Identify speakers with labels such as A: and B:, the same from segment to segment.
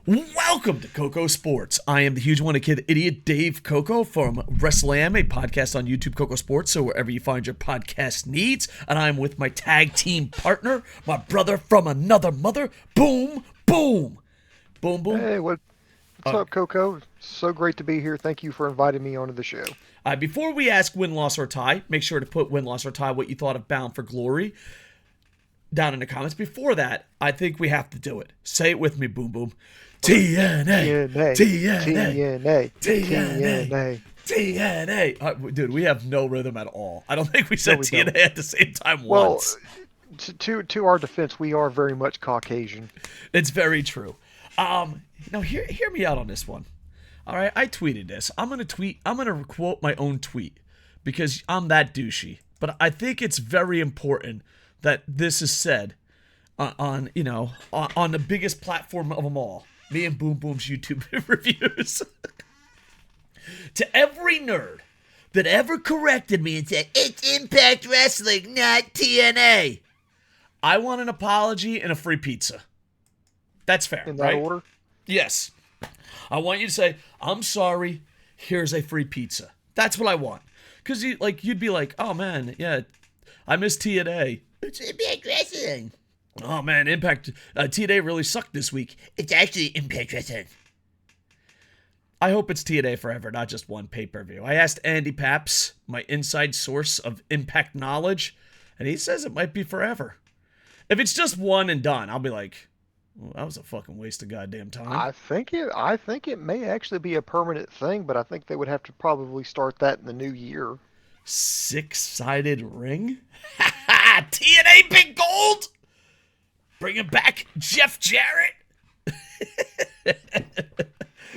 A: Welcome to KocoSports. I am the huge one kid idiot Dave Koco from Wrestle AM, a podcast on YouTube, KocoSports, so wherever you find your podcast needs. And I'm with my tag team partner, my brother from another mother, Boom Boom. Boom Boom.
B: Hey, what's up, Koco? So great to be here. Thank you for inviting me onto the show.
A: Before we ask win, loss, or tie, make sure to put win, loss, or tie what you thought of Bound for Glory down in the comments. Before that, I think we have to do it. Say it with me, Boom Boom. TNA, TNA, TNA, TNA. Dude, we have no rhythm at all. I don't think we said TNA at the same time once.
B: Well, to our defense, we are very much Caucasian.
A: It's very true. Now hear me out on this one. All right, I tweeted this. I'm gonna quote my own tweet because I'm that douchey. But I think it's very important that this is said on the biggest platform of them all. Me and Boom Boom's YouTube reviews. To every nerd that ever corrected me and said, it's Impact Wrestling, not TNA, I want an apology and a free pizza. That's fair,
B: in that
A: right?
B: order?
A: Yes. I want you to say, I'm sorry, here's a free pizza. That's what I want. Because you'd be like, oh man, yeah, I miss TNA. It's Impact Wrestling. Oh man, Impact TNA really sucked this week. It's actually Impact Wrestling. I hope it's TNA forever, not just one pay-per-view. I asked Andy Paps, my inside source of Impact knowledge, and he says it might be forever. If it's just one and done, I'll be like, well, that was a fucking waste of goddamn time.
B: I think it may actually be a permanent thing, but I think they would have to probably start that in the new year.
A: 6-sided ring? TNA Big Gold? Bringing back Jeff Jarrett?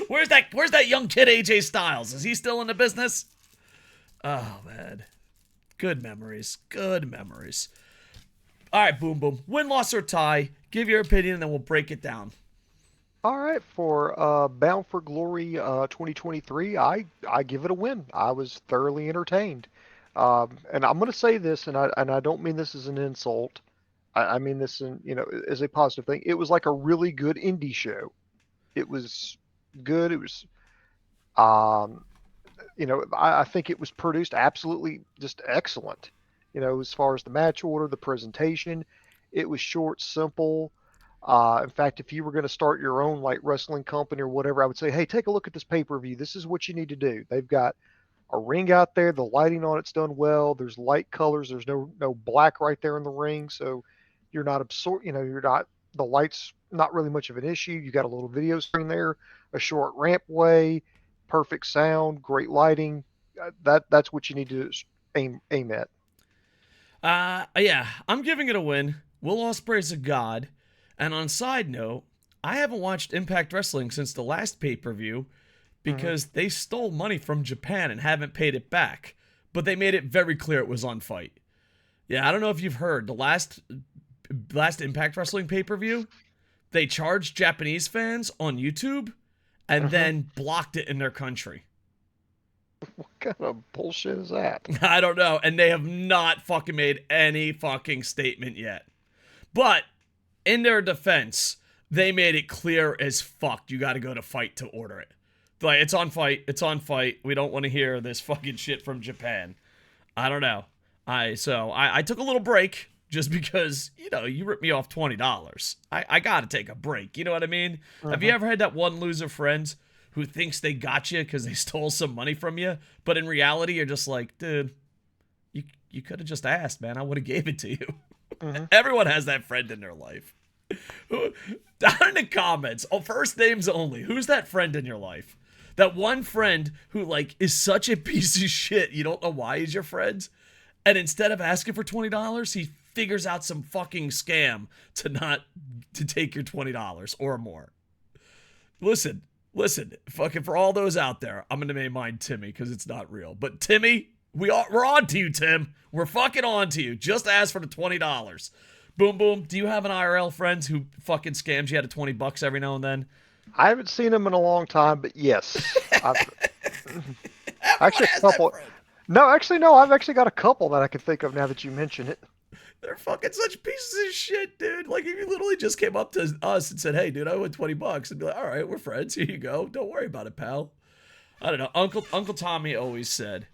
A: Where's that young kid AJ Styles? Is he still in the business? Oh, man. Good memories. Good memories. All right, Boom Boom. Win, loss, or tie. Give your opinion, and then we'll break it down.
B: All right, for Bound for Glory 2023, I give it a win. I was thoroughly entertained. And I'm going to say this, and I don't mean this as an insult. I mean this as a positive thing. It was like a really good indie show. It was good. It was, I think it was produced absolutely just excellent. As far as the match order, the presentation, it was short, simple. In fact, if you were going to start your own like wrestling company or whatever, I would say, hey, take a look at this pay-per-view. This is what you need to do. They've got a ring out there. The lighting on it's done well. There's light colors. There's no black right there in the ring, so you're not the light's not really much of an issue. You got a little video screen there, a short rampway, perfect sound, great lighting. That's what you need to aim at.
A: Yeah, I'm giving it a win. Will Ospreay's a god. And on side note, I haven't watched Impact Wrestling since the last pay-per-view because they stole money from Japan and haven't paid it back. But they made it very clear it was on Fight. Yeah, I don't know if you've heard, the last Impact Wrestling pay-per-view, they charged Japanese fans on YouTube and then blocked it in their country.
B: What kind of bullshit is that?
A: I don't know. And they have not fucking made any fucking statement yet. But in their defense, they made it clear as fuck. You got to go to Fight to order it. Like, it's on Fight. It's on Fight. We don't want to hear this fucking shit from Japan. I don't know. I took a little break just because, you ripped me off $20. I got to take a break. You know what I mean? Have you ever had that one loser friend who thinks they got you because they stole some money from you, but in reality, you're just like, dude, you could have just asked, man. I would have gave it to you. Everyone has that friend in their life. Down in the comments, first names only. Who's that friend in your life? That one friend who, is such a piece of shit, you don't know why he's your friend, and instead of asking for $20, he figures out some fucking scam to take your $20 or more. Listen, fucking for all those out there, I'm gonna name mine Timmy because it's not real. But Timmy, we're on to you, Tim. We're fucking on to you. Just ask for the $20. Boom Boom, do you have an IRL friend who fucking scams you out of $20 every now and then?
B: I haven't seen him in a long time, but yes. Actually, a couple. No, I've actually got a couple that I can think of now that you mention it.
A: They're fucking such pieces of shit, dude. Like, if you literally just came up to us and said, "Hey, dude, I won $20," and be like, "All right, we're friends. Here you go. Don't worry about it, pal." I don't know. Uncle Tommy always said,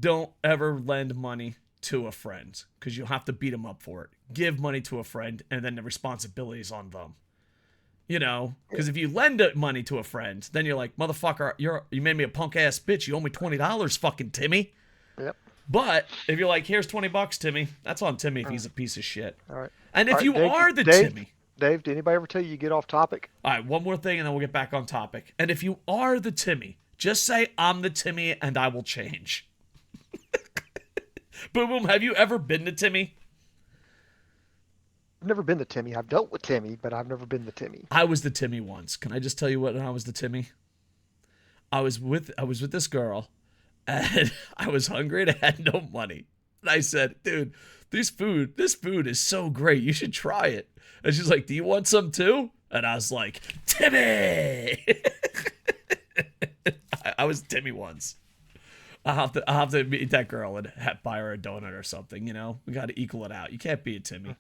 A: "Don't ever lend money to a friend because you'll have to beat them up for it. Give money to a friend, and then the responsibility is on them." You know, because if you lend money to a friend, then you're like, "Motherfucker, you made me a punk ass bitch. You owe me $20, fucking Timmy."
B: Yep.
A: But if you're like, "Here's $20, Timmy," that's on Timmy if he's a piece of shit.
B: All right.
A: And
B: All
A: if
B: right,
A: you
B: Dave,
A: are the
B: Dave,
A: Timmy,
B: Dave, did anybody ever tell you get off topic?
A: all right, one more thing, and then we'll get back on topic. And if you are the Timmy, just say, "I'm the Timmy, and I will change." Boom, boom. Have you ever been the Timmy?
B: I've never been the Timmy. I've dealt with Timmy, but I've never been the Timmy.
A: I was the Timmy once. Can I just tell you what? I was the Timmy. I was with this girl, and I was hungry and I had no money. And I said, "Dude, this food is so great. You should try it." And she's like, "Do you want some too?" And I was like, "Timmy." I was Timmy once. I'll have to meet that girl and buy her a donut or something. You know, we got to equal it out. You can't be a Timmy.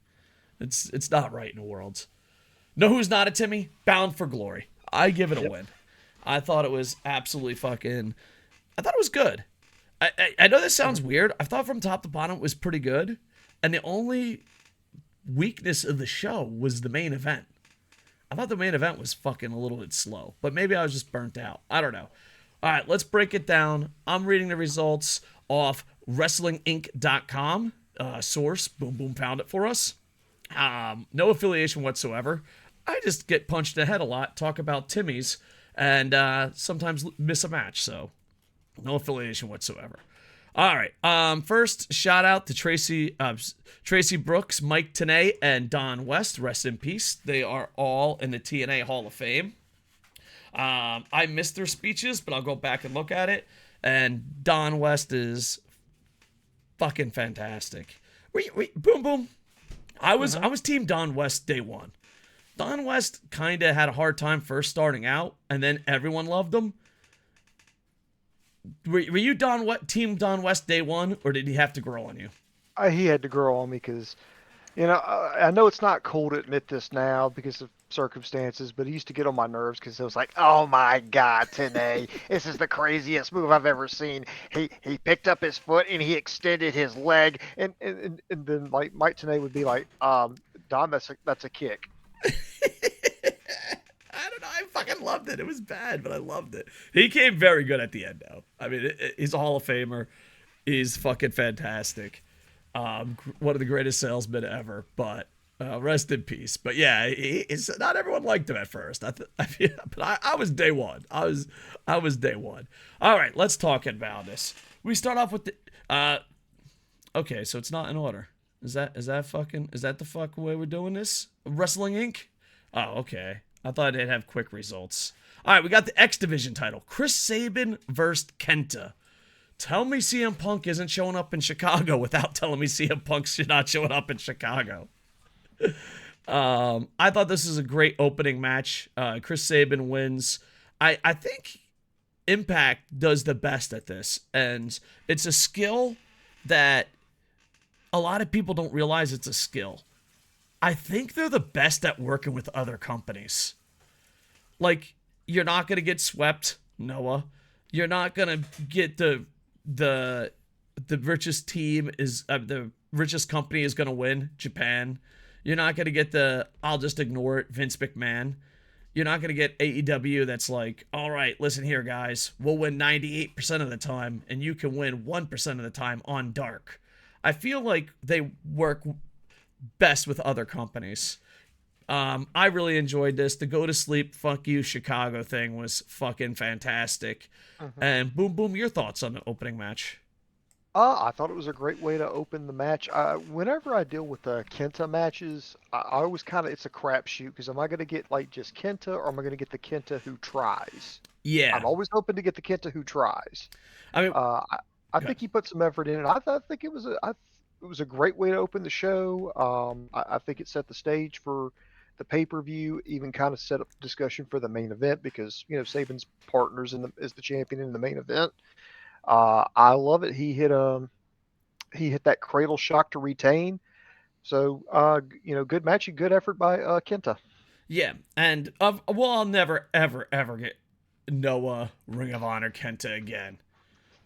A: It's not right in the world. Know who's not a Timmy? Bound for Glory. I give it a win. I thought it was absolutely fucking. I thought it was good. I know this sounds weird. I thought from top to bottom it was pretty good, and the only weakness of the show was the main event. I thought the main event was fucking a little bit slow, but maybe I was just burnt out. I don't know. All right, let's break it down. I'm reading the results off WrestlingInc.com. Source, boom, boom, found it for us. No affiliation whatsoever. I just get punched in the head a lot, talk about Timmys, and sometimes miss a match, so no affiliation whatsoever. All right. First, shout out to Tracy Brooks, Mike Tenay, and Don West. Rest in peace. They are all in the TNA Hall of Fame. I missed their speeches, but I'll go back and look at it. And Don West is fucking fantastic. Boom, boom. I was team Don West day one. Don West kind of had a hard time first starting out, and then everyone loved him. Were you team Don West day one, or did he have to grow on you?
B: He had to grow on me because, I know it's not cool to admit this now because of circumstances, but he used to get on my nerves because it was like, "Oh my God, Tenay, this is the craziest move I've ever seen. He picked up his foot and he extended his leg," and then like Mike Tenay would be like, "Don, that's a kick."
A: I don't know. I fucking loved it. It was bad, but I loved it. He came very good at the end, though. I mean, he's a Hall of Famer. He's fucking fantastic. One of the greatest salesmen ever. But rest in peace. But yeah, not everyone liked him at first. But I was day one. I was day one. All right, let's talk about this. We start off with the. Okay, so it's not in order. Is that the fuck way we're doing this? Wrestling Inc. Oh, okay. I thought they'd have quick results. All right, we got the X Division title. Chris Sabin versus Kenta. Tell me CM Punk isn't showing up in Chicago without telling me CM Punk's not showing up in Chicago. I thought this is a great opening match. Chris Sabin wins. I think Impact does the best at this, and it's a skill that a lot of people don't realize it's a skill. I think they're the best at working with other companies. Like, you're not going to get swept, Noah. You're not going to get the richest team is the richest company is going to win, Japan. You're not going to get I'll just ignore it, Vince McMahon. You're not going to get AEW that's like, "All right, listen here, guys. We'll win 98% of the time, and you can win 1% of the time on Dark." I feel like they work best with other companies. I really enjoyed this. The go to sleep, fuck you, Chicago thing was fucking fantastic. And boom, boom, your thoughts on the opening match?
B: I thought it was a great way to open the match. Whenever I deal with Kenta matches, I always it's a crapshoot because am I going to get like just Kenta or am I going to get the Kenta who tries?
A: Yeah.
B: I'm always hoping to get the Kenta who tries.
A: I mean,
B: I think he put some effort in it. I think it was a great way to open the show. I think it set the stage for the pay-per-view, even kind of set up discussion for the main event because Sabin's partners is the champion in the main event. I love it. He hit he hit that cradle shock to retain. So, good match and good effort by Kenta.
A: Yeah, and I'll never ever ever get Noah Ring of Honor Kenta again.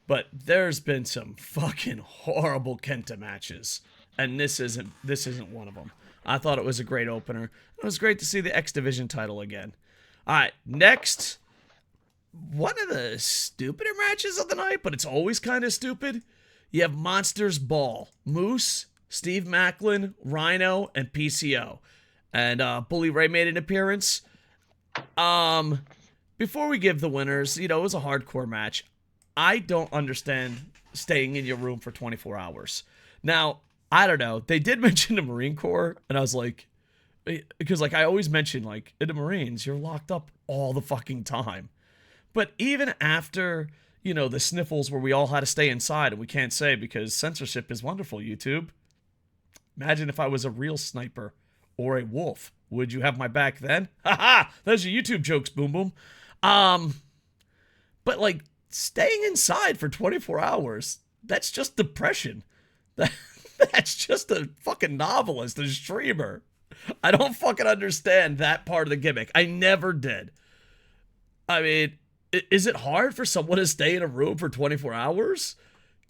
A: But there's been some fucking horrible Kenta matches, and this isn't one of them. I thought it was a great opener. It was great to see the X Division title again. All right, next, one of the stupider matches of the night, but it's always kind of stupid. You have Monsters Ball, Moose, Steve Macklin, Rhino, and PCO, and Bully Ray made an appearance. Before we give the winners, it was a hardcore match. I don't understand staying in your room for 24 hours. Now, I don't know. They did mention the Marine Corps, and I was like, because I always mention, in the Marines, you're locked up all the fucking time. But even after, the sniffles where we all had to stay inside, and we can't say because censorship is wonderful, YouTube. Imagine if I was a real sniper or a wolf. Would you have my back then? Ha! Those are YouTube jokes, boom boom. But staying inside for 24 hours, that's just depression. That's just a fucking novelist, a streamer. I don't fucking understand that part of the gimmick. I never did. I mean, is it hard for someone to stay in a room for 24 hours?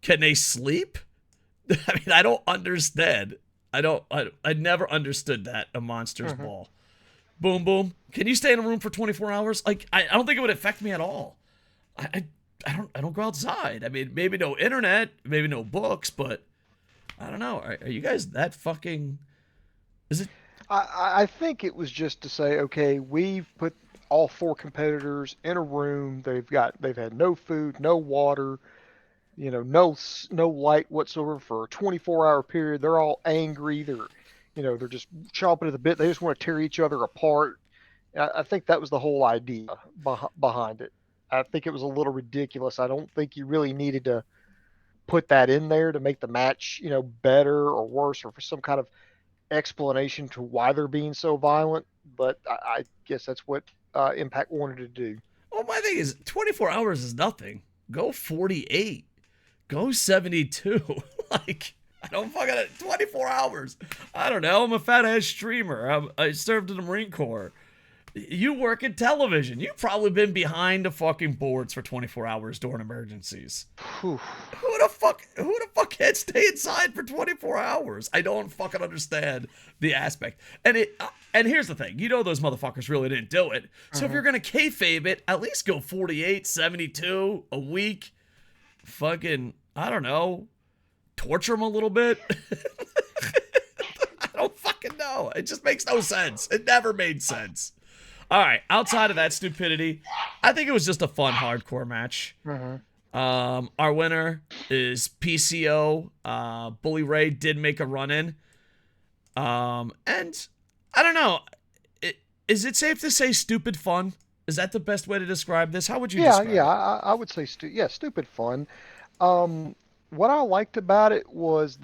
A: Can they sleep? I mean, I don't understand. I never understood that, a Monsters Ball. Boom, boom. Can you stay in a room for 24 hours? I don't think it would affect me at all. I don't go outside. I mean, maybe no internet, maybe no books, but I don't know. Are you guys that fucking... Is it...
B: I think it was just to say, okay, we've put all 4 competitors in a room. They've had no food, no water, no light whatsoever for a 24-hour period. They're all angry. They're just chomping at the bit. They just want to tear each other apart. I think that was the whole idea behind it. I think it was a little ridiculous. I don't think you really needed to put that in there to make the match, better or worse, or for some kind of explanation to why they're being so violent. But I guess that's what Impact wanted to do.
A: Well, my thing is 24 hours is nothing. Go 48. Go 72. I don't fucking 24 hours. I don't know. I'm a fat ass streamer. I served in the Marine Corps. You work in television. You've probably been behind the fucking boards for 24 hours during emergencies.
B: Whew.
A: Who the fuck can't stay inside for 24 hours? I don't fucking understand the aspect. And here's the thing. Those motherfuckers really didn't do it. So if you're going to kayfabe it, at least go 48, 72, a week. Fucking, I don't know. Torture them a little bit. I don't fucking know. It just makes no sense. It never made sense. All right, outside of that stupidity, I think it was just a fun hardcore match. Our winner is PCO. Bully Ray did make a run-in. And I don't know. Is it safe to say stupid fun? Is that the best way to describe this? How would you describe it?
B: Yeah, I would say stupid fun. What I liked about it was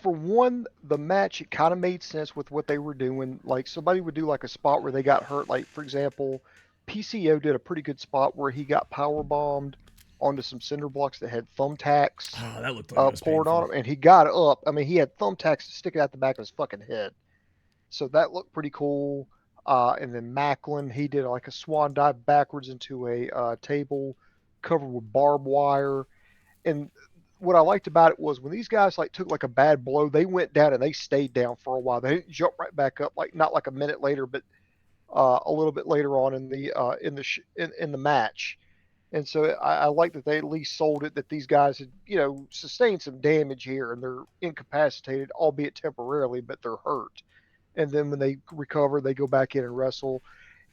B: for one, the match, it kind of made sense with what they were doing. Somebody would do a spot where they got hurt. For example, PCO did a pretty good spot where he got power bombed onto some cinder blocks that had thumbtacks
A: that looked like it was
B: poured
A: painful.
B: on him, and he got up. I mean, he had thumbtacks sticking out the back of his fucking head. So that looked pretty cool. And then Macklin, he did a swan dive backwards into a table covered with barbed wire. And what I liked about it was when these guys took a bad blow, they went down and they stayed down for a while. They didn't jump right back up, not a minute later, but a little bit later on in the match. And so I like that they at least sold it that these guys had sustained some damage here and they're incapacitated, albeit temporarily, but they're hurt. And then when they recover, they go back in and wrestle.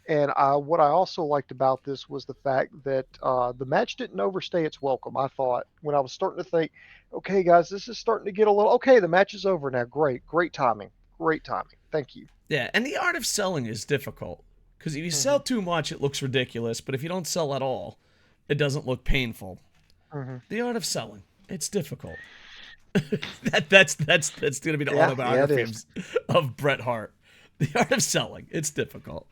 B: And what I also liked about this was the fact that the match didn't overstay its welcome. I thought when I was starting to think, okay, guys, this is starting to get a little, okay, the match is over now. Great timing. Thank you.
A: Yeah, and the art of selling is difficult. Because if you sell too much, it looks ridiculous. But if you don't sell at all, it doesn't look painful. The art of selling, it's difficult. that's going to be the autobiography of Bret Hart. The art of selling, it's difficult.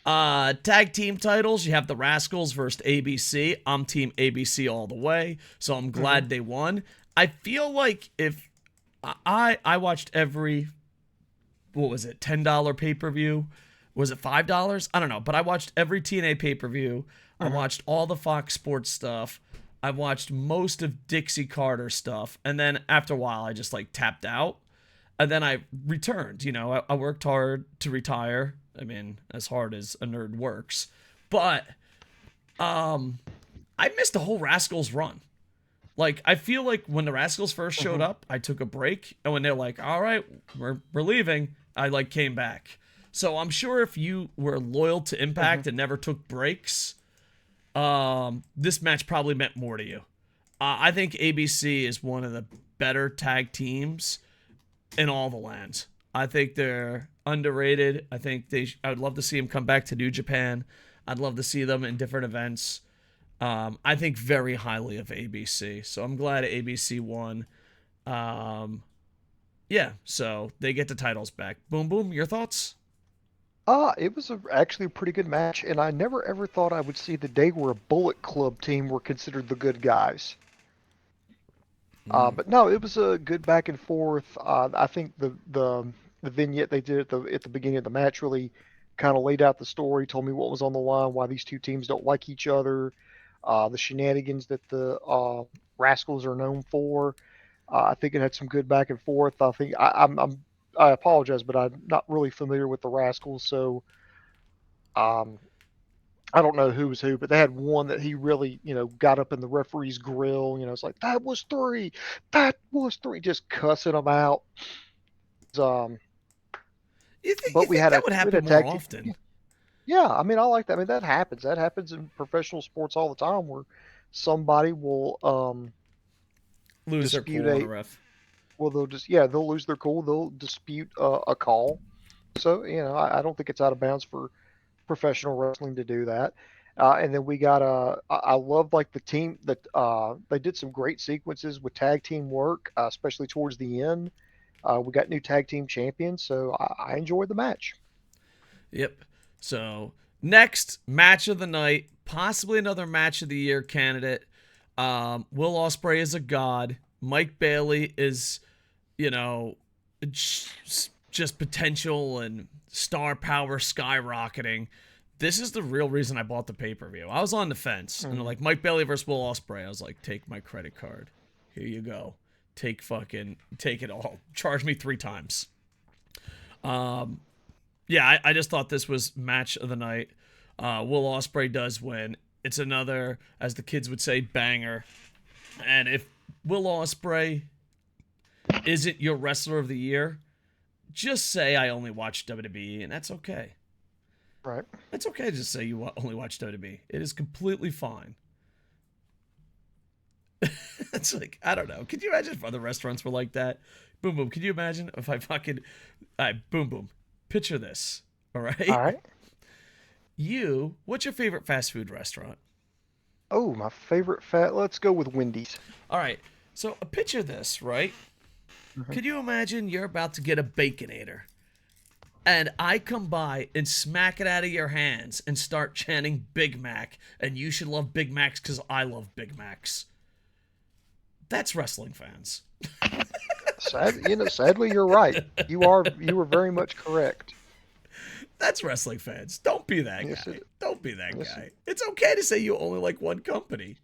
A: Tag team titles, you have the Rascals versus ABC. I'm team ABC all the way, so I'm glad they won. I feel like if I watched every, what was it, $10 pay-per-view? Was it $5? I don't know, but I watched every TNA pay-per-view. I watched all the Fox Sports stuff. I watched most of Dixie Carter stuff, and then after a while I just like tapped out. And then I returned, I worked hard to retire. I mean, as hard as a nerd works. But I missed the whole Rascals run. Like, I feel like when the Rascals first showed up, I took a break, and when they're like, all right, we're leaving, I like came back. So I'm sure if you were loyal to Impact and never took breaks, this match probably meant more to you. I think ABC is one of the better tag teams in all the lands. I think they're underrated. I think I would love to see them come back to New Japan. I'd love to see them in different events. I think very highly of ABC, so I'm glad ABC won. Yeah, so they get the titles back. Boom, boom. Your thoughts?
B: It was actually a pretty good match, and I never ever thought I would see the day where a Bullet Club team were considered the good guys. But no, it was a good back and forth. I think the vignette they did at the beginning of the match really kind of laid out the story, told me what was on the line, why these two teams don't like each other, the shenanigans that the Rascals are known for. I think it had some good back and forth. I think I apologize, but I'm not really familiar with the Rascals, so um, I don't know who was who. But they had one that he really, got up in the referee's grill. It's like that was three, just cussing them out. Um,
A: You
B: but we
A: think
B: had
A: that would happen more often?
B: Yeah, I mean, I like that. I mean, that happens. That happens in professional sports all the time, where somebody will
A: Lose their
B: dispute
A: cool on a ref.
B: well, they'll lose their cool. They'll dispute a call. So I don't think it's out of bounds for professional wrestling to do that. And then we got I love like the team that they did some great sequences with tag team work, especially towards the end. We got new tag team champions, so I enjoyed the match.
A: Yep. So next match of the night, possibly another match of the year candidate. Will Ospreay is a god. Mike Bailey is, just potential and star power skyrocketing. This is the real reason I bought the pay-per-view. I was on the fence. And like, Mike Bailey versus Will Ospreay. I was like, take my credit card. Here you go. Take it all. Charge me 3 times. Yeah, I just thought this was match of the night. Will Ospreay does win. It's another, as the kids would say, banger. And if Will Ospreay isn't your wrestler of the year, just say I only watch WWE, and that's okay.
B: Right.
A: It's okay to just say you only watch WWE. It is completely fine. It's like, I don't know. Could you imagine if other restaurants were like that? Boom, boom. Can you imagine if I fucking... All right, boom, boom. Picture this, all right?
B: All right.
A: What's your favorite fast food restaurant?
B: Oh, my favorite let's go with Wendy's.
A: All right, so picture this, right? Could you imagine you're about to get a Baconator, and I come by and smack it out of your hands and start chanting Big Mac, and you should love Big Macs because I love Big Macs. That's wrestling fans.
B: Sadly, you're right. You were very much correct.
A: That's wrestling fans. Don't be that guy. Don't be that guy. It's okay to say you only like one company.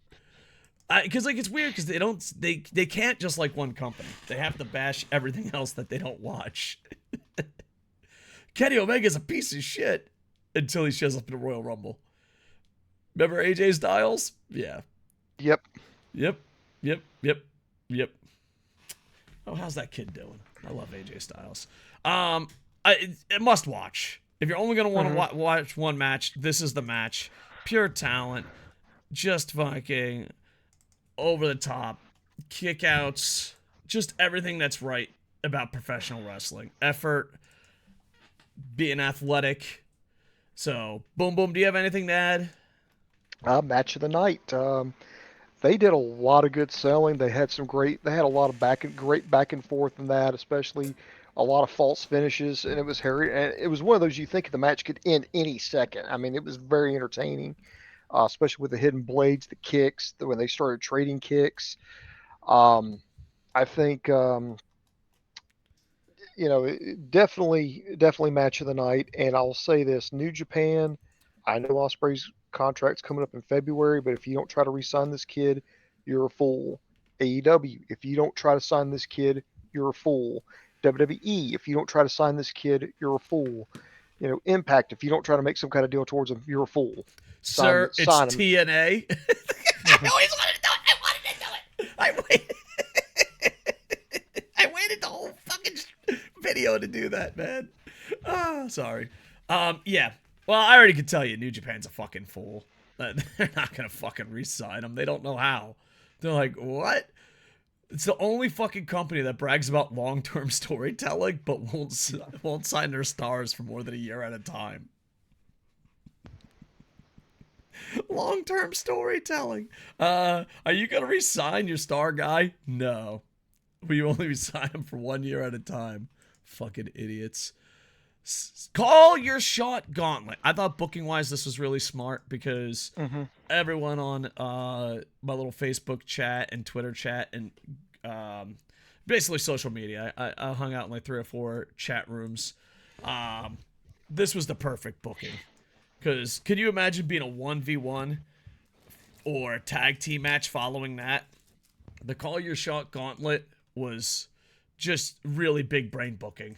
A: Because it's weird because they can't just like one company. They have to bash everything else that they don't watch. Kenny Omega's a piece of shit until he shows up in the Royal Rumble. Remember AJ Styles? Yeah.
B: Yep.
A: Oh, how's that kid doing? I love AJ Styles. It must watch. If you're only going to want to watch one match, this is the match. Pure talent. Just fucking over the top. Kickouts. Just everything that's right about professional wrestling. Effort. Being athletic. So, boom, boom. Do you have anything to add?
B: Match of the night. They did a lot of good selling. They had a lot of great back and forth in that, especially a lot of false finishes, and it was and it was one of those you think the match could end any second. I mean, it was very entertaining, especially with the hidden blades, the kicks, when they started trading kicks. I think definitely match of the night. And I'll say this: New Japan. I know Ospreay's contract's coming up in February, but if you don't try to re-sign this kid, you're a fool. AEW, if you don't try to sign this kid, you're a fool. WWE, if you don't try to sign this kid, you're a fool. Impact, if you don't try to make some kind of deal towards him, you're a fool.
A: Sir, it's
B: Sign him.
A: TNA. I always wanted to do it. I wanted to do it. I waited. I waited the whole fucking video to do that, man. Sorry. Yeah. Well, I already could tell you, New Japan's a fucking fool. They're not gonna fucking re-sign him. They don't know how. They're like, what? It's the only fucking company that brags about long-term storytelling, but won't sign their stars for more than a year at a time. Long-term storytelling. Are you gonna resign your star guy? No. We only resign him for 1 year at a time. Fucking idiots. Call your shot gauntlet. I thought booking wise this was really smart because everyone on my little Facebook chat and Twitter chat and basically social media. I hung out in like 3 or 4 chat rooms. This was the perfect booking. Because could you imagine being a 1v1 or a tag team match following that? The Call Your Shot Gauntlet was just really big brain booking.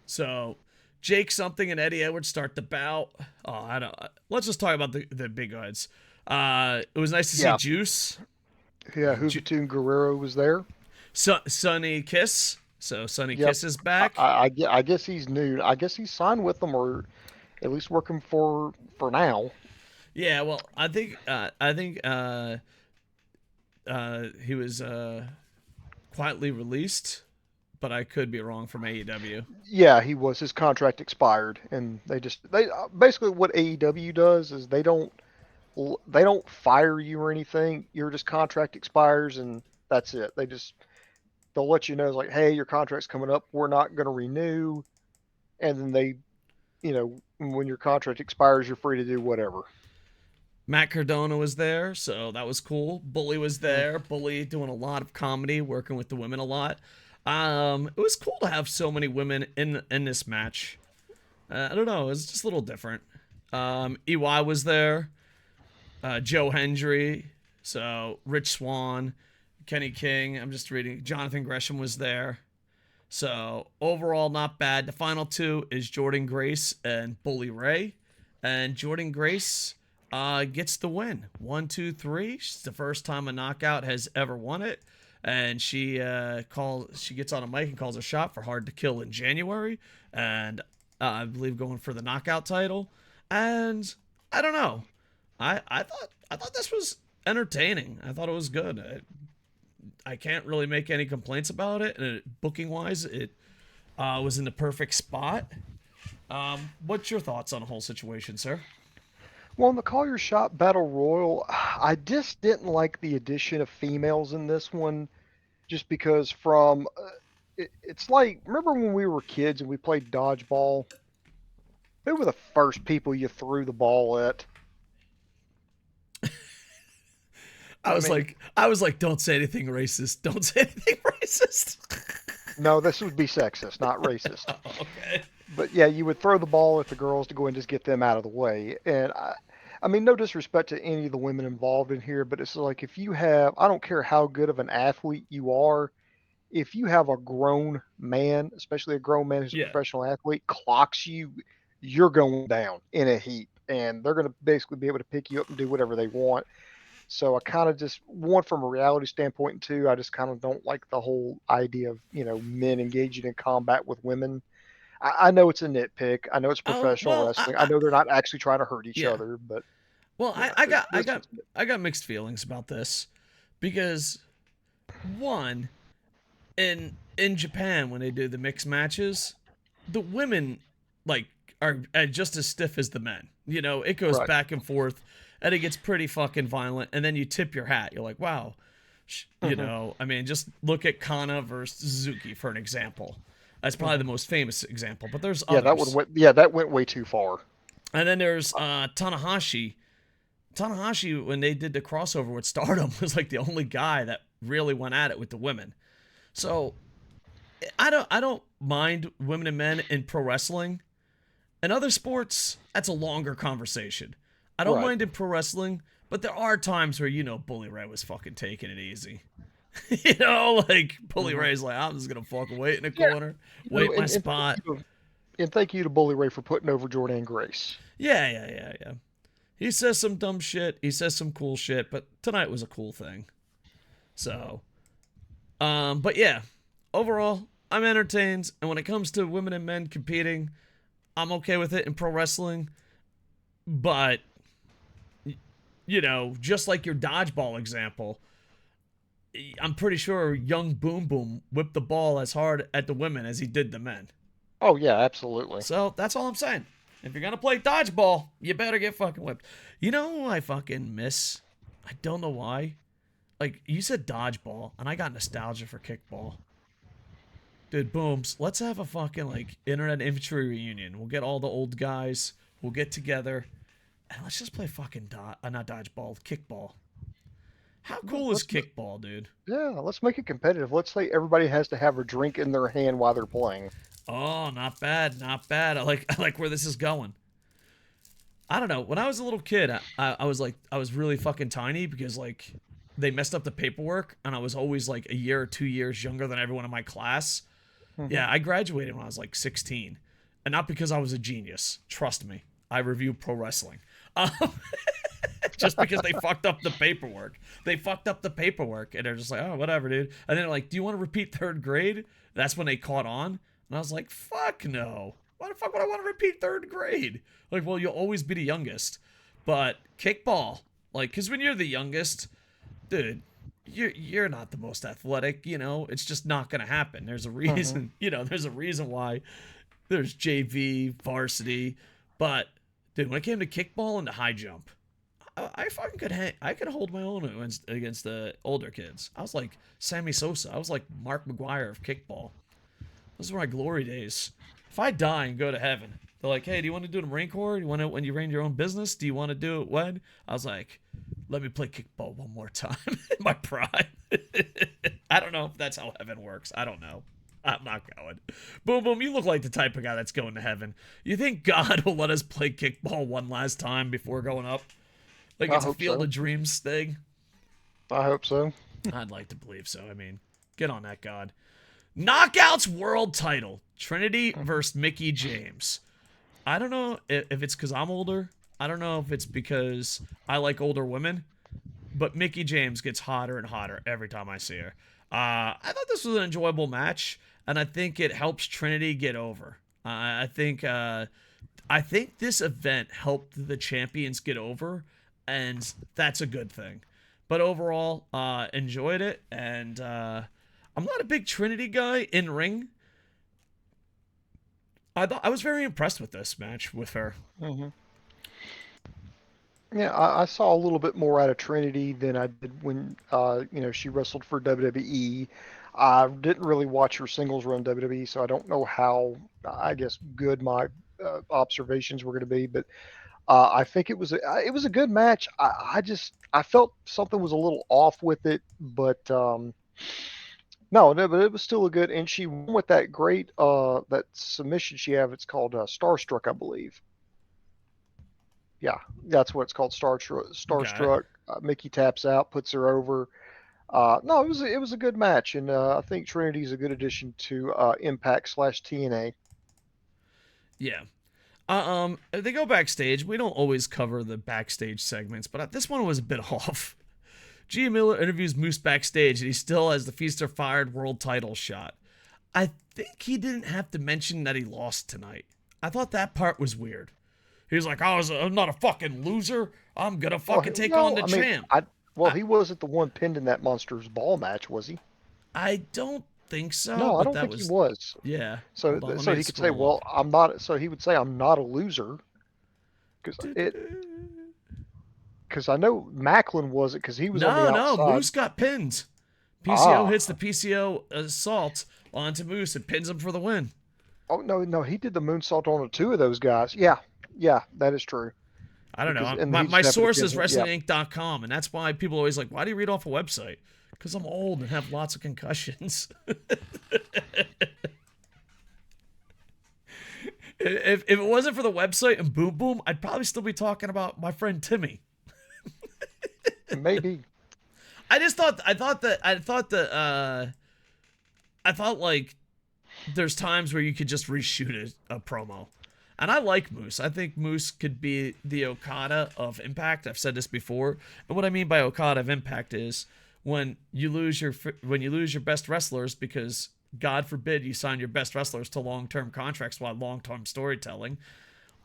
A: So, Jake something and Eddie Edwards start the bout. Oh, I don't. Let's just talk about the big guys. It was nice to see Juice.
B: Yeah, Juventud Guerrero was there.
A: Sonny Kiss. So Sonny Kiss is back.
B: I guess he's new. I guess he's signed with them, or at least working for now.
A: Yeah, well, I think he was quietly released, but I could be wrong from AEW.
B: Yeah, he was. His contract expired, and they basically what AEW does is they don't fire you or anything. Your just contract expires, and that's it. They'll let you know, it's like, hey, your contract's coming up. We're not going to renew, and then they, when your contract expires, you're free to do whatever.
A: Matt Cardona was there, so that was cool. Bully was there. Bully doing a lot of comedy, working with the women a lot. It was cool to have so many women in this match. I don't know, it was just a little different. EY was there. Joe Hendry. So Rich Swann, Kenny King. I'm just reading. Jonathan Gresham was there. So overall, not bad. The final 2 is Jordan Grace and Bully Ray, and Jordan Grace gets the win. 1, 2, 3. It's the first time a knockout has ever won it. And she gets on a mic and calls a shot for Hard to Kill in January. And I believe going for the knockout title. And I don't know. I thought this was entertaining. I thought it was good. I can't really make any complaints about it. And booking wise, it was in the perfect spot. What's your thoughts on the whole situation, sir?
B: Well, in the Call Your Shot Battle Royal, I just didn't like the addition of females in this one, just because it's like, remember when we were kids and we played dodgeball? Who were the first people you threw the ball at?
A: I was like, don't say anything racist. Don't say anything racist.
B: No, this would be sexist, not racist.
A: Okay.
B: But yeah, you would throw the ball at the girls to go and just get them out of the way. And I mean, no disrespect to any of the women involved in here, but it's like if you have, I don't care how good of an athlete you are, if you have a grown man, especially a grown man who's a professional athlete, clocks you, you're going down in a heap. And they're going to basically be able to pick you up and do whatever they want. So I kind of just, one, from a reality standpoint, and 2, I just kind of don't like the whole idea of, men engaging in combat with women. I know it's a nitpick. I know it's professional wrestling. I know they're not actually trying to hurt each other, but.
A: Well, I got mixed feelings about this because, one, in Japan when they do the mixed matches, the women are just as stiff as the men. It goes back and forth, and it gets pretty fucking violent. And then you tip your hat. You're like, wow, I mean, just look at Kana versus Suzuki for an example. That's probably the most famous example, but there's others.
B: That went way too far.
A: And then there's Tanahashi Tanahashi, when they did the crossover with Stardom, was like the only guy that really went at it with the women. So I don't mind women and men in pro wrestling. In other sports, that's a longer conversation. I don't mind in pro wrestling, but there are times where, Bully Ray was fucking taking it easy. Like Bully Ray's like, I'm just gonna fucking wait in the corner, wait my spot.
B: And thank you to Bully Ray for putting over Jordan Grace.
A: Yeah. He says some dumb shit. He says some cool shit, but tonight was a cool thing. So, but yeah, overall, I'm entertained. And when it comes to women and men competing, I'm okay with it in pro wrestling. But, just like your dodgeball example, I'm pretty sure young Boom Boom whipped the ball as hard at the women as he did the men.
B: Oh, yeah, absolutely.
A: So that's all I'm saying. If you're going to play dodgeball, you better get fucking whipped. You know who I fucking miss? I don't know why. Like, you said dodgeball, and I got nostalgia for kickball. Dude, Booms, let's have a fucking, Internet Infantry reunion. We'll get all the old guys. We'll get together. And let's just play fucking, not dodgeball, kickball. How cool is kickball, dude?
B: Yeah, let's make it competitive. Let's say everybody has to have a drink in their hand while they're playing.
A: Oh, not bad. I like where this is going. I don't know. When I was a little kid, I was really fucking tiny because they messed up the paperwork, and I was always a year or 2 years younger than everyone in my class. Mm-hmm. Yeah, I graduated when I was 16, and not because I was a genius. Trust me, I review pro wrestling. Just because they fucked up the paperwork. They fucked up the paperwork, and they're just like, oh, whatever, dude. And then they're like, do you want to repeat third grade? That's when they caught on. And I was like, fuck no. Why the fuck would I want to repeat third grade? Well, you'll always be the youngest. But kickball, because when you're the youngest, dude, you're not the most athletic, It's just not going to happen. There's a reason, there's a reason why there's JV, varsity. But, dude, when it came to kickball and the high jump, I fucking I could hold my own against the older kids. I was like Sammy Sosa. I was like Mark McGuire of kickball. Those were my glory days. If I die and go to heaven, they're like, hey, do you want to do it in the Marine Corps? Do you want to when you ran your own business? Do you want to do it when? I was like, let me play kickball one more time in my prime. I don't know if that's how heaven works. I don't know. I'm not going. Boom, boom, you look like the type of guy that's going to heaven. You think God will let us play kickball one last time before going up? It's a Field of Dreams thing?
B: I hope so.
A: I'd like to believe so. I mean, get on that, God. Knockouts World Title. Trinity versus Mickie James. I don't know if it's because I'm older. I don't know if it's because I like older women. But Mickie James gets hotter and hotter every time I see her. I thought this was an enjoyable match. And I think it helps Trinity get over. I think this event helped the champions get over. And that's a good thing. But overall, enjoyed it. And I'm not a big Trinity guy in ring. I was very impressed with this match with her.
B: Mm-hmm. Yeah, I saw a little bit more out of Trinity than I did when she wrestled for WWE. I didn't really watch her singles run WWE, so I don't know how, I guess, good my observations were going to be. But I think it was a good match. I felt something was a little off with it, but no, but it was still a good. And she won with that great that submission she have. It's called Starstruck, I believe. Yeah, that's what it's called, Starstruck. Mickie taps out, puts her over. No, it was a good match, and I think Trinity's a good addition to Impact / TNA.
A: Yeah. If they go backstage, we don't always cover the backstage segments, but this one was a bit off. Gia Miller interviews Moose backstage, and he still has the Feast or Fired world title shot. I think he didn't have to mention that he lost tonight. I thought that part was weird. He was like, I'm not a fucking loser. I'm going to fucking take on the champ.
B: He wasn't the one pinned in that Monsters Ball match, was he?
A: I don't think so.
B: No, I don't think he was.
A: Yeah.
B: So he could say, well, I'm not. So he would say, I'm not a loser. Because I know Macklin was it because he was on the outside.
A: No, Moose got pinned. PCO hits the PCO assault onto Moose and pins him for the win.
B: Oh, no, he did the moonsault on two of those guys. Yeah, that is true.
A: I don't know.
B: And
A: My,
B: he
A: my
B: just happened
A: source
B: to
A: is
B: give him,
A: WrestlingInc.com, and that's why people are always like, why do you read off a website? Because I'm old and have lots of concussions. If it wasn't for the website and Boom Boom, I'd probably still be talking about my friend Timmy.
B: maybe.
A: I thought like there's times where you could just reshoot a promo. And I like Moose. I think Moose could be the Okada of Impact. I've said this before. And what I mean by Okada of Impact is when you lose your best wrestlers because God forbid you sign your best wrestlers to long-term contracts while long-term storytelling,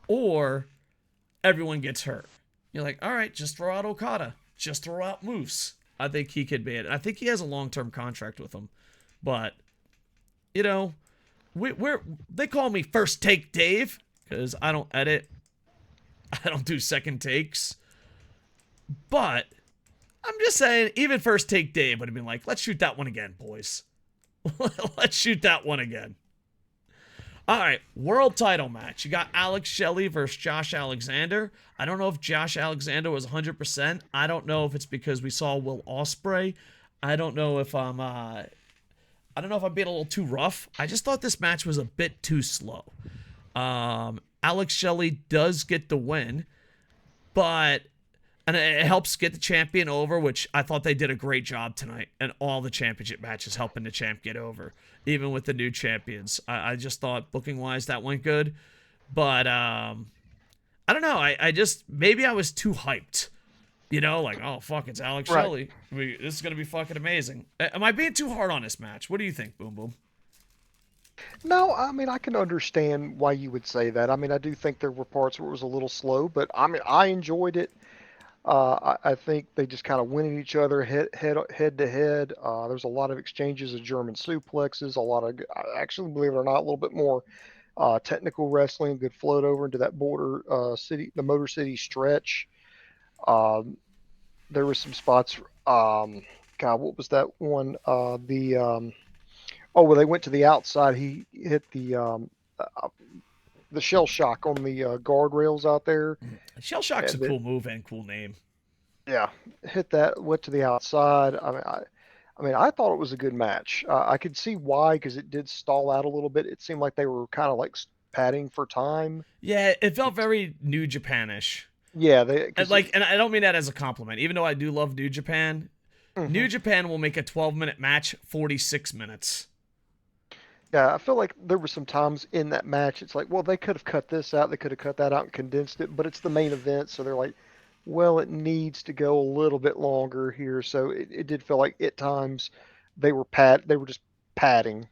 A: or everyone gets hurt. You're like, all right, just throw out Okada. Just throw out Moose. I think he could be it. I think he has a long-term contract with them. But, you know, they call me First Take Dave because I don't edit. I don't do second takes. But I'm just saying, even First Take Dave would have been like, let's shoot that one again, boys. Let's shoot that one again. All right, world title match. You got Alex Shelley versus Josh Alexander. I don't know if Josh Alexander was 100%. I don't know if it's because we saw Will Ospreay. I don't know if I'm being a little too rough. I just thought this match was a bit too slow. Alex Shelley does get the win, and it helps get the champion over, which I thought they did a great job tonight. And all the championship matches helping the champ get over, even with the new champions. I just thought booking-wise that went good. But I don't know. Maybe I was too hyped. You know, like, oh, fuck, it's Alex Shelley. This is going to be fucking amazing. Am I being too hard on this match? What do you think, Boom Boom?
B: No, I mean, I can understand why you would say that. I mean, I do think there were parts where it was a little slow, but I mean, I enjoyed it. I think they just kind of went at each other head to head. There's a lot of exchanges of German suplexes, a lot of, actually, believe it or not, a little bit more technical wrestling, good float over into that the Motor City stretch. There were some spots. God, what was that one? Well, they went to the outside. He hit the shell shock on the guardrails out there.
A: Shell shock's a cool move and cool name.
B: Yeah, hit that. Went to the outside. I thought it was a good match. I could see why, because it did stall out a little bit. It seemed like they were kind of like padding for time.
A: Yeah, it felt very New Japanish.
B: Yeah,
A: and I don't mean that as a compliment. Even though I do love New Japan,
B: mm-hmm.
A: New Japan will make a 12-minute match 46 minutes.
B: Yeah, I feel like there were some times in that match, it's like, well, they could have cut this out, they could have cut that out and condensed it, but it's the main event, so they're like, well, it needs to go a little bit longer here. So it did feel like at times they were just padding.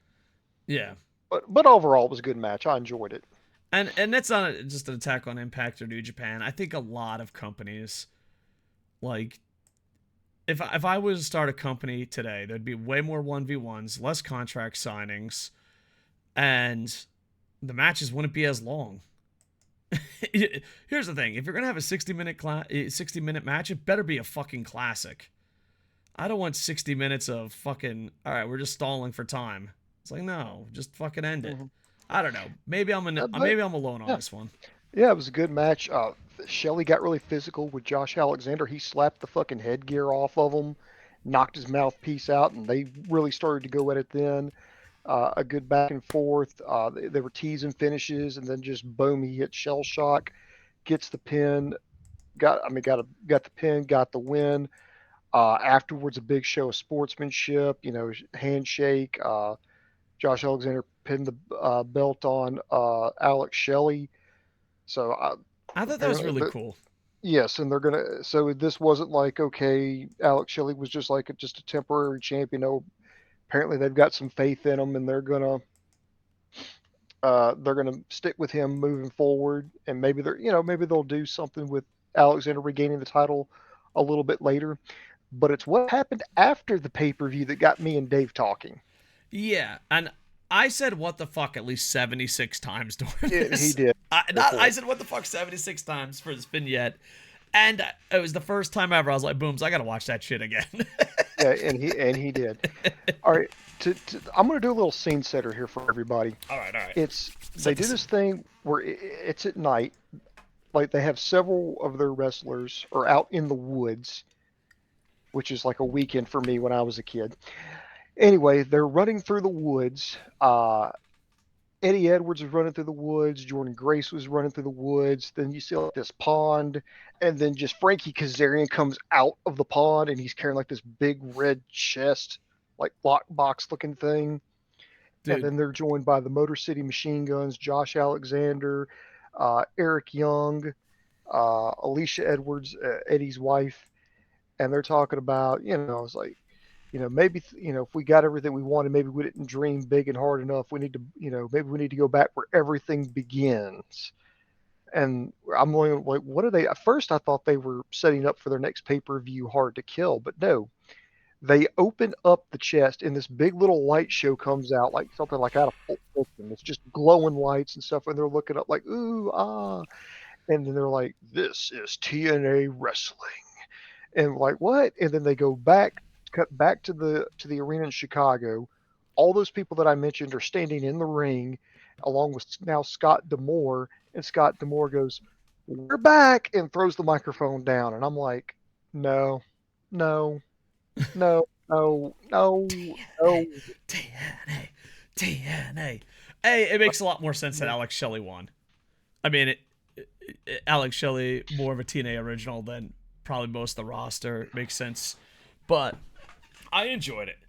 A: Yeah.
B: But overall, it was a good match. I enjoyed it.
A: And that's not just an attack on Impact or New Japan. I think a lot of companies, like, if I was to start a company today, there'd be way more 1v1s, less contract signings, and the matches wouldn't be as long. Here's the thing. If you're going to have a 60-minute match, it better be a fucking classic. I don't want 60 minutes of fucking, all right, we're just stalling for time. It's like, no, just fucking end it. Mm-hmm. I don't know. Maybe I'm alone on this one.
B: Yeah, it was a good match. Shelley got really physical with Josh Alexander. He slapped the fucking headgear off of him, knocked his mouthpiece out, and they really started to go at it then. A good back and forth. They were teasing finishes, and then just boom, he hit shell shock, gets the pin. Got the pin, got the win. Afterwards, a big show of sportsmanship. Handshake. Josh Alexander pinned the belt on Alex Shelley. So
A: I thought that was really cool.
B: Yes, and they're gonna. So this wasn't like, okay, Alex Shelley was just like just a temporary champion. No, apparently they've got some faith in him, and they're gonna stick with him moving forward. And maybe maybe they'll do something with Alexander regaining the title a little bit later. But it's what happened after the pay-per-view that got me and Dave talking.
A: Yeah, and I said what the fuck at least 76 times during this.
B: He did.
A: I said what the fuck 76 times for this vignette, and it was the first time ever I was like, "Booms, I gotta watch that shit again."
B: Yeah, and he did. All right, I'm gonna do a little scene setter here for everybody.
A: All right.
B: They do this thing where it's at night. like they have several of their wrestlers are out in the woods, which is like a weekend for me when I was a kid. Anyway, they're running through the woods. Eddie Edwards was running through the woods. Jordan Grace was running through the woods. Then you see like this pond, and then just Frankie Kazarian comes out of the pond, and he's carrying like this big red chest, like lockbox looking thing. And
A: Dude,
B: then they're joined by the Motor City Machine Guns, Josh Alexander, Eric Young, Alicia Edwards, Eddie's wife, and they're talking about, it's like, maybe, if we got everything we wanted, maybe we didn't dream big and hard enough. We need to, maybe we need to go back where everything begins. And I'm like, what are they? At first, I thought they were setting up for their next pay-per-view Hard to Kill, but no. They open up the chest, and this big little light show comes out, like something like out of Pulp Fiction. It's just glowing lights and stuff, and they're looking up like, ooh, ah. And then they're like, this is TNA wrestling. And like, what? And then they go back, cut back to the arena in Chicago. All those people that I mentioned are standing in the ring, along with now Scott D'Amore. And Scott D'Amore goes, "We're back," and throws the microphone down. And I'm like, no, no, no, no, no, no.
A: TNA, TNA. Hey, it makes a lot more sense that Alex Shelley won. I mean, Alex Shelley, more of a TNA original than probably most of the roster. It makes sense. But I enjoyed it.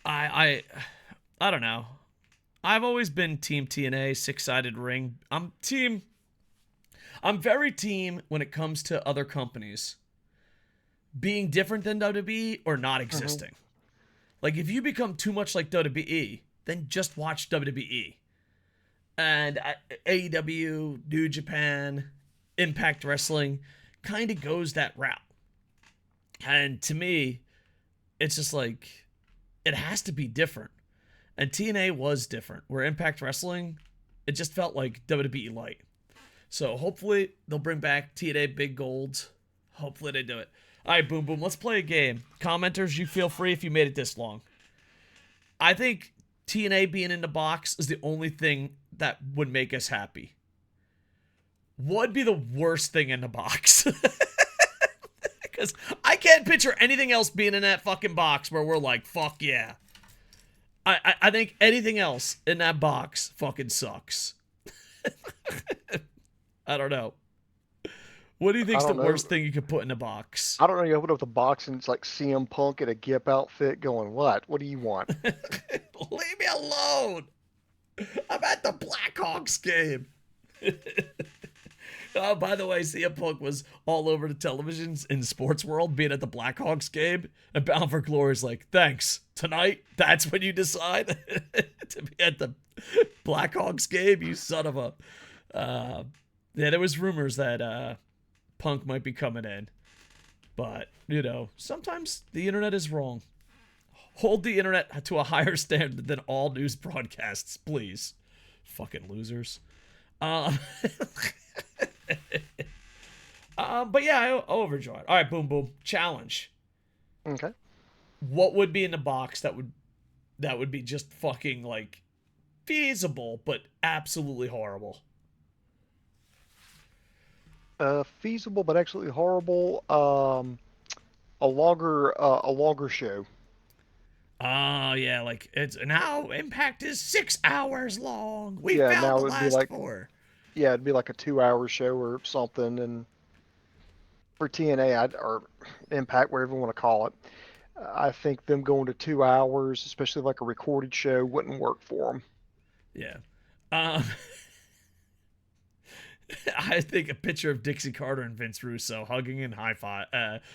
A: I don't know. I've always been team TNA, six-sided ring. I'm very team when it comes to other companies being different than WWE or not existing. Like, if you become too much like WWE, then just watch WWE. And AEW, New Japan, Impact Wrestling kind of goes that route. And to me, it's just like, it has to be different. And TNA was different. Where Impact Wrestling, it just felt like WWE Light. So hopefully they'll bring back TNA Big Gold. Hopefully they do it. All right, Boom Boom, let's play a game. Commenters, you feel free if you made it this long. I think TNA being in the box is the only thing that would make us happy. What would be the worst thing in the box? Because I can't picture anything else being in that fucking box where we're like, fuck yeah. I think anything else in that box fucking sucks. I don't know. What do you think's
B: I
A: the
B: don't know.
A: worst thing you could put in a box?
B: I don't know. You open up the box and it's like CM Punk in a Gip outfit going, what? What do you want?
A: Leave me alone. I'm at the Blackhawks game. Oh, by the way, CM Punk was all over the televisions in the sports world being at the Blackhawks game. And Bound for Glory's like, thanks. Tonight, that's when you decide to be at the Blackhawks game, you son of a... yeah, there was rumors that Punk might be coming in. But, sometimes the internet is wrong. Hold the internet to a higher standard than all news broadcasts, please. Fucking losers. But yeah, overjoyed. All right, Boom Boom. Challenge.
B: Okay.
A: What would be in the box that would be just fucking like feasible but absolutely horrible?
B: Feasible but absolutely horrible. A longer show.
A: Oh yeah, like it's now Impact is 6 hours long. We
B: Yeah,
A: found
B: now
A: the
B: it'd be
A: last
B: like,
A: 4.
B: yeah, it'd be like a 2 hour show or something. And for TNA or Impact, whatever you want to call it, I think them going to 2 hours, especially like a recorded show, wouldn't work for them.
A: Yeah. Um, I think a picture of Dixie Carter and Vince Russo hugging and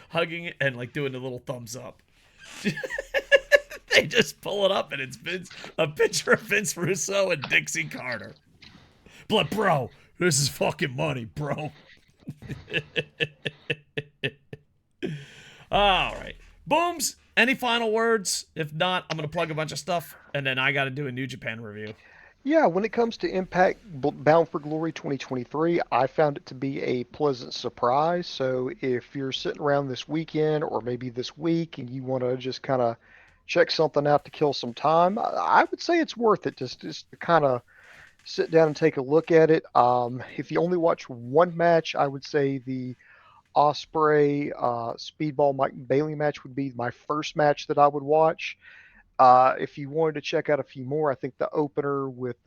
A: hugging and like doing a little thumbs up. They just pull it up and it's a picture of Vince Russo and Dixie Carter. But bro, this is fucking money, bro. All right. Booms, any final words? If not, I'm going to plug a bunch of stuff and then I got to do a New Japan review.
B: Yeah, when it comes to Impact Bound for Glory 2023, I found it to be a pleasant surprise. So if you're sitting around this weekend or maybe this week and you want to just kind of check something out to kill some time, I would say it's worth it just to kind of sit down and take a look at it. If you only watch one match, I would say the Ospreay Speedball Mike Bailey match would be my first match that I would watch. If you wanted to check out a few more, I think the opener with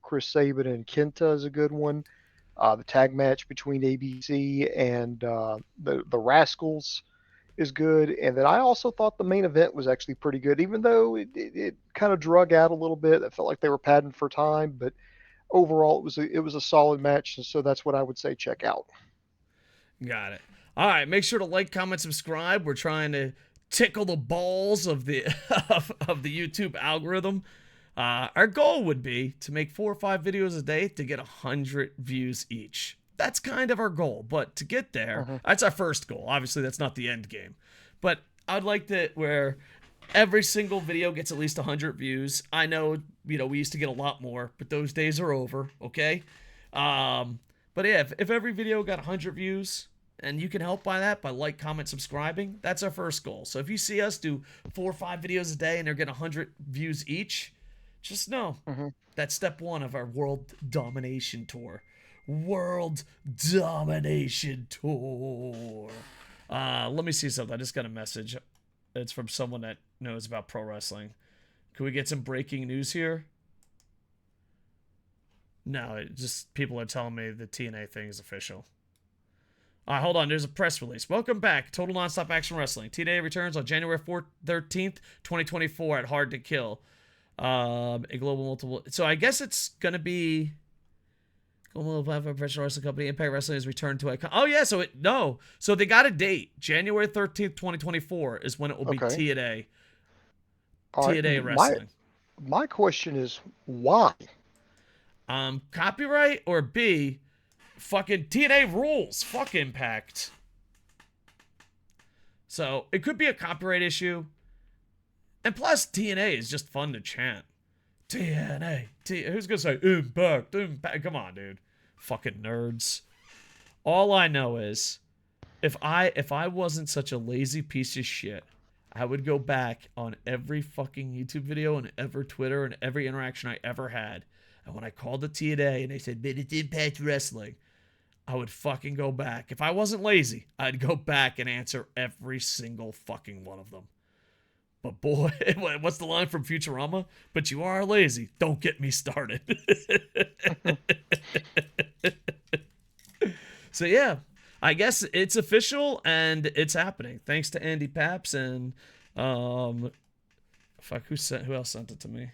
B: Chris Sabin and Kenta is a good one. The tag match between ABC and the Rascals is good. And then I also thought the main event was actually pretty good, even though it kind of drug out a little bit. It felt like they were padding for time, but overall it was a solid match. And so that's what I would say check out.
A: Got it. All right, make sure to like, comment, subscribe. We're trying to tickle the balls of the of the YouTube algorithm. Our goal would be to make 4 or 5 videos a day to get 100 views each. That's kind of our goal, but to get there, that's our first goal. Obviously, that's not the end game, but I'd like to where every single video gets at least 100 views. I know, we used to get a lot more, but those days are over. Okay. But yeah, if every video got 100 views, and you can help by that, by like, comment, subscribing, that's our first goal. So if you see us do 4 or 5 videos a day and they're getting 100 views each, just know that's step 1 of our world domination tour. World domination tour. Let me see something. I just got a message. It's from someone that knows about pro wrestling. Can we get some breaking news here? No, just people are telling me the TNA thing is official. Hold on, there's a press release. Welcome back, Total Nonstop Action Wrestling. TNA returns on January 13th, 2024 at Hard to Kill. A global multiple... So I guess it's going to be... Global Professional Wrestling Company. Impact Wrestling has returned to Icon. Oh, yeah, so they got a date. January 13th, 2024 is when it will be TNA. TNA Wrestling.
B: My question is, why?
A: Copyright, or B, fucking TNA rules. Fuck Impact. So it could be a copyright issue. And plus, TNA is just fun to chant. TNA. Who's gonna say Impact? Impact? Come on, dude. Fucking nerds. All I know is, if I wasn't such a lazy piece of shit, I would go back on every fucking YouTube video and every Twitter and every interaction I ever had. And when I called the TNA and they said, "But it's Impact Wrestling," I would fucking go back. If I wasn't lazy, I'd go back and answer every single fucking one of them. But boy, what's the line from Futurama? But you are lazy. Don't get me started. So yeah, I guess it's official and it's happening. Thanks to Andy Paps and fuck, who else sent it to me?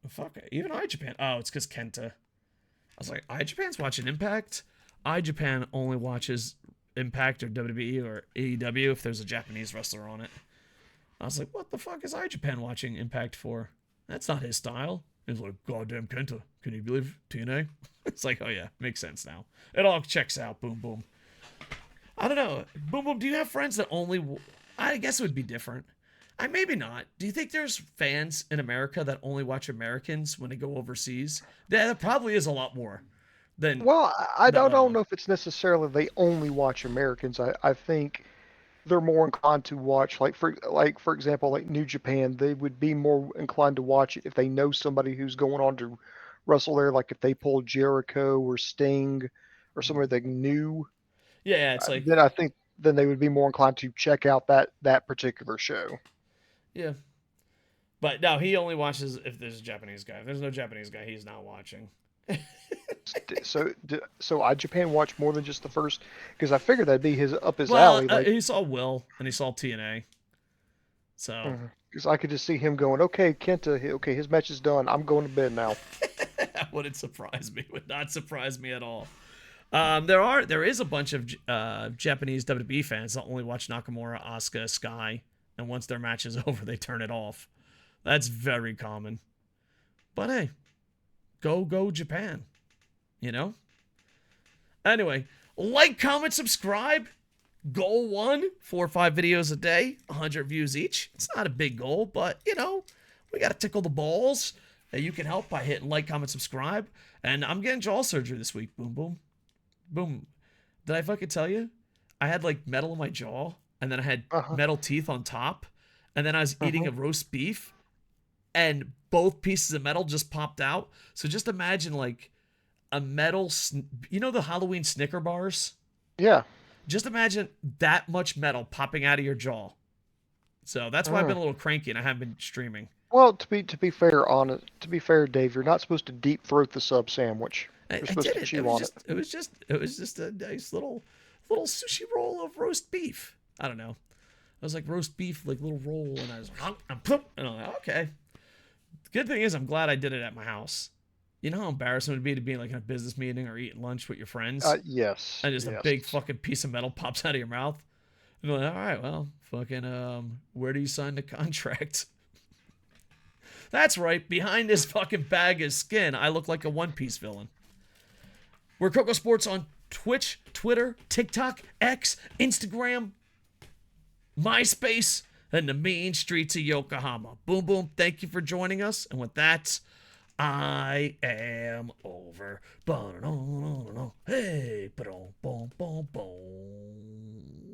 A: Fuck, even iJapan. Oh, it's because Kenta. I was like, iJapan's watching Impact? iJapan only watches Impact or WWE or AEW if there's a Japanese wrestler on it. I was like, what the fuck is iJapan watching Impact for? That's not his style. He's like, goddamn Kenta. Can you believe TNA? It's like, oh yeah, makes sense now. It all checks out. Boom, boom. I don't know. Boom, boom. Do you have friends that only... I guess it would be different. Maybe not. Do you think there's fans in America that only watch Americans when they go overseas? Yeah, there probably is a lot more.
B: Well, I don't know if it's necessarily they only watch Americans. I think they're more inclined to watch, for example, like New Japan. They would be more inclined to watch it if they know somebody who's going on to wrestle there. Like if they pulled Jericho or Sting or somebody they knew.
A: Yeah, it's like...
B: Then they would be more inclined to check out that particular show.
A: Yeah. But no, he only watches if there's a Japanese guy. If there's no Japanese guy, he's not watching.
B: So iJapan watch more than just the first, because I figured that'd be up his alley.
A: He saw Will and he saw TNA, so
B: because I could just see him going, okay, Kenta, okay, his match is done. I'm going to bed now.
A: That wouldn't surprise me. Would not surprise me at all. There is a bunch of Japanese WWE fans that only watch Nakamura, Asuka, Sky, and once their match is over, they turn it off. That's very common. But hey, go Japan. You know? Anyway, like, comment, subscribe. Goal 1, 4 or 5 videos a day, 100 views each. It's not a big goal, but, we got to tickle the balls. You can help by hitting like, comment, subscribe. And I'm getting jaw surgery this week. Boom, boom. Boom. Did I fucking tell you? I had, metal in my jaw, and then I had metal teeth on top, and then I was eating a roast beef, and both pieces of metal just popped out. So just imagine like a metal, the Halloween Snicker bars?
B: Yeah.
A: Just imagine that much metal popping out of your jaw. So that's why I've been a little cranky and I haven't been streaming.
B: Well, to be fair, Dave, you're not supposed to deep throat the sub sandwich. You're supposed
A: I did
B: to
A: it.
B: chew on it.
A: It was just a nice little sushi roll of roast beef. I don't know. I was like roast beef, like little roll, and I was and I'm like, okay. The good thing is I'm glad I did it at my house. You know how embarrassing it would be to be like in a business meeting or eating lunch with your friends?
B: Yes.
A: And just
B: yes.
A: a big fucking piece of metal pops out of your mouth. And you're like, all right, well, fucking, where do you sign the contract? That's right. Behind this fucking bag of skin, I look like a One Piece villain. We're KocoSports on Twitch, Twitter, TikTok, X, Instagram, MySpace, and the mean streets of Yokohama. Boom, boom. Thank you for joining us. And with that, I am over. Hey, boom, boom, boom, boom.